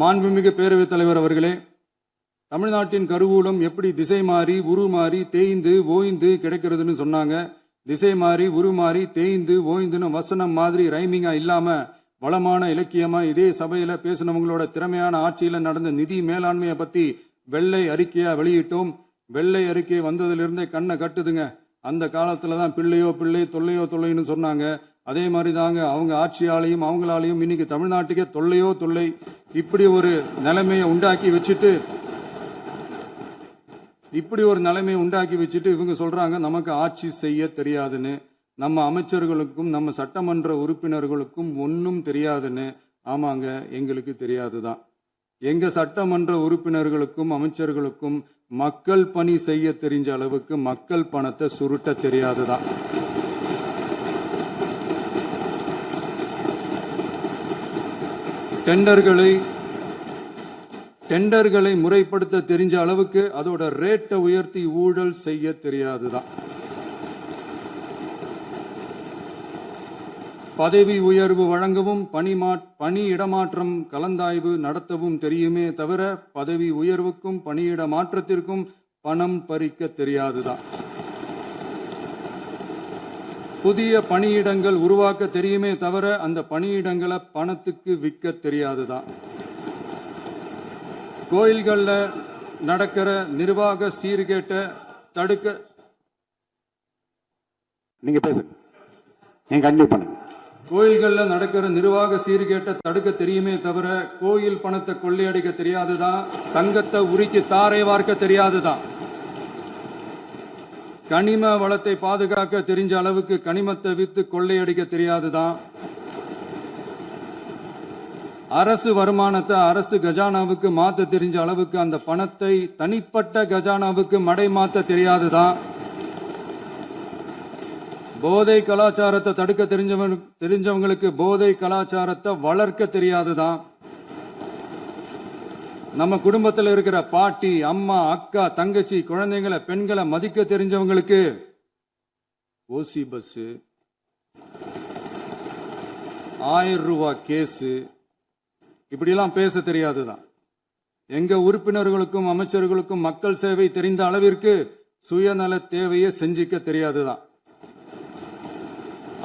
மாண்புமிகு பேரவைத் தலைவர் அவர்களே, தமிழ்நாட்டின் கருவூலம் எப்படி திசை மாறி உருமாறி தேய்ந்து ஓய்ந்து கிடைக்கிறதுன்னு சொன்னாங்க. திசை மாறி உருமாறி தேய்ந்து ஓய்ந்துன்னு வசனம் மாதிரி ரைமிங்கா இல்லாம வளமான இலக்கியமா இதே சபையில பேசினவங்களோட திறமையான ஆட்சியில நடந்த நிதி மேலாண்மையை பத்தி வெள்ளை அறிக்கையா வெளியிட்டோம். வெள்ளை அறிக்கை வந்ததிலிருந்தே கண்ணை கட்டுதுங்க. அந்த காலத்துல தான் பிள்ளையோ பிள்ளை தொல்லையோ தொல்லைன்னு சொன்னாங்க. அதே மாதிரி தாங்க அவங்க ஆட்சியாலையும் அவங்களாலையும் இன்னைக்கு தமிழ்நாட்டுக்கே தொல்லையோ தொல்லை. இப்படி ஒரு நிலைமையை உண்டாக்கி வச்சுட்டு இவங்க சொல்றாங்க நமக்கு ஆட்சி செய்ய தெரியாதுன்னு. நம்ம அமைச்சர்களுக்கும் நம்ம சட்டமன்ற உறுப்பினர்களுக்கும் ஒன்றும் தெரியாதுன்னு. ஆமாங்க, எங்களுக்கு தெரியாதுதான். எங்க சட்டமன்ற உறுப்பினர்களுக்கும் அமைச்சர்களுக்கும் மக்கள் பணி செய்ய தெரிஞ்ச அளவுக்கு மக்கள் பணத்தை சுருட்ட தெரியாதுதான். டெண்டர்களை முறைப்படுத்த தெரிஞ்ச அளவுக்கு அதோட ரேட்டை உயர்த்தி ஊழல் செய்ய தெரியாதுதான். பதவி உயர்வு வழங்கவும் பணி இடமாற்றம் கலந்தாய்வு நடத்தவும் தெரியுமே தவிர பதவி உயர்வுக்கும் பணியிட மாற்றத்திற்கும் பணம் பறிக்க தெரியாதுதான். புதிய பணியிடங்கள் உருவாக்க தெரியுமே தவிர அந்த பணியிடங்களை பணத்துக்கு விற்க தெரியாதுதான். கோயில்கள்ல நடக்கிற நிர்வாக சீர்கேட்ட தடுக்க நீங்க பேசுங்க, நீங்க கண்டிப்பா பண்ணுங்க. கோயில்கள்ல நடக்கிற நிர்வாக சீர்கேட்ட தடுக்க தெரியுமே தவிர கோயில் பணத்தை கொள்ளையடிக்க தெரியாதுதான். தங்கத்தை உருக்கி தாரை வார்க்க தெரியாதுதான். கனிம வளத்தை பாதுகாக்க தெரிஞ்ச அளவுக்கு கனிமத்தை வித்து கொள்ளையடிக்க தெரியாதுதான். அரசு வருமானத்தை அரசு கஜானாவுக்கு மாத்த தெரிஞ்ச அளவுக்கு அந்த பணத்தை தனிப்பட்ட கஜானாவுக்கு மடை மாத்த தெரியாதுதான். போதை கலாச்சாரத்தை தடுக்க தெரிஞ்சவங்களுக்கு போதை கலாச்சாரத்தை வளர்க்க தெரியாதுதான். நம்ம குடும்பத்தில் இருக்கிற பாட்டி அம்மா அக்கா தங்கச்சி குழந்தைங்களை பெண்களை மதிக்க தெரிஞ்சவங்களுக்கு ஓசி பஸ் 1000 ரூபாய் கேஸு இப்படிலாம் பேச தெரியாதுதான். எங்க உறுப்பினர்களுக்கும் அமைச்சர்களுக்கும் மக்கள் சேவை தெரிந்த அளவிற்கு சுயநல தேவையை செஞ்சிக்க தெரியாதுதான்.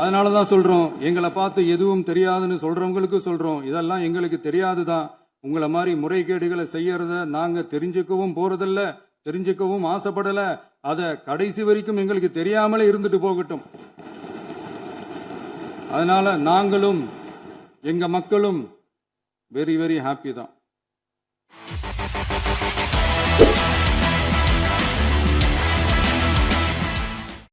அதனாலதான் சொல்றோம், எங்களை பார்த்து எதுவும் தெரியாதுன்னு சொல்றவங்களுக்கு சொல்றோம், இதெல்லாம் எங்களுக்கு தெரியாதுதான். உங்களை மாதிரி முறைகேடுகளை செய்யறத நாங்க தெரிஞ்சுக்கவும் போறதில்ல, தெரிஞ்சுக்கவும் ஆசைப்படல. அத கடைசி வரைக்கும் எங்களுக்கு தெரியாமலே இருந்துட்டு போகட்டும். அதனால நாங்களும் எங்க மக்களும் வெரி வெரி ஹாப்பி தான்.